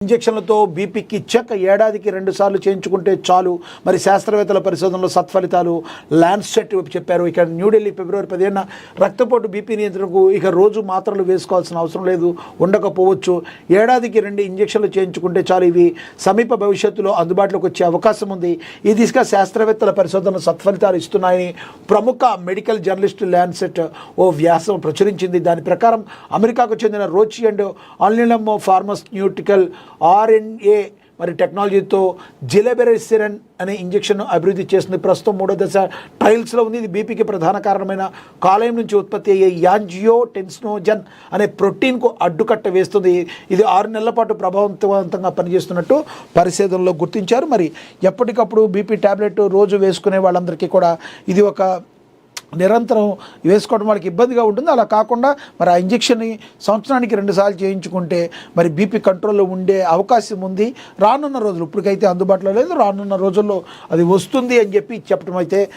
ఇంజెక్షన్లతో బీపీకి check ఏడాదికి 2 సార్లు చేయించుకుంటే చాలు. మరి శాస్త్రవేత్తల పరిశోధనలో సత్ఫలితాలు ల్యాన్సెట్ చెప్పారు. ఇక న్యూఢిల్లీ ఫిబ్రవరి 15న రక్తపోటు బీపీ నియంత్రణకు ఇక రోజు మాత్రలు వేసుకోవాల్సిన అవసరం లేదు, ఉండకపోవచ్చు. ఏడాదికి 2 ఇంజెక్షన్లు చేయించుకుంటే చాలు. ఇవి సమీప భవిష్యత్తులో అందుబాటులోకి వచ్చే అవకాశం ఉంది. ఈ దిశగా శాస్త్రవేత్తల పరిశోధనలు సత్ఫలితాలు ఇస్తున్నాయని ప్రముఖ మెడికల్ జర్నలిస్ట్ ల్యాన్సెట్ ఓ వ్యాసం ప్రచురించింది. దాని ప్రకారం అమెరికాకు చెందిన రోచి అండ్ ఆల్నిలమ్ ఫార్మాస్యూటికల్ RNA మరి టెక్నాలజీతో జిలెబెరెసిరన్ అనే ఇంజెక్షన్ అభివృద్ధి చేస్తుంది. ప్రస్తుతం 3వ దశ ట్రయల్స్లో ఉంది. ఇది బీపీకి ప్రధాన కారణమైన కాలేయం నుంచి ఉత్పత్తి అయ్యే యాంజియోటెన్సినోజన్ అనే ప్రోటీన్కు అడ్డుకట్ట వేస్తుంది. ఇది 6 నెలల పాటు ప్రభావవంతంగా పనిచేస్తున్నట్టు పరిశోధనలో గుర్తించారు. మరి ఎప్పటికప్పుడు బీపీ ట్యాబ్లెట్ రోజు వేసుకునే వాళ్ళందరికీ కూడా ఇది ఒక నిరంతరం వేసుకోవడం వాళ్ళకి ఇబ్బందిగా ఉంటుంది. అలా కాకుండా మరి ఆ ఇంజెక్షన్ని సంవత్సరానికి 2 సార్లు చేయించుకుంటే మరి బీపీ కంట్రోల్లో ఉండే అవకాశం ఉంది. రానున్న రోజులు, ఇప్పటికైతే అందుబాటులో లేదు, రానున్న రోజుల్లో అది వస్తుంది అని చెప్పి చెప్పడం అయితే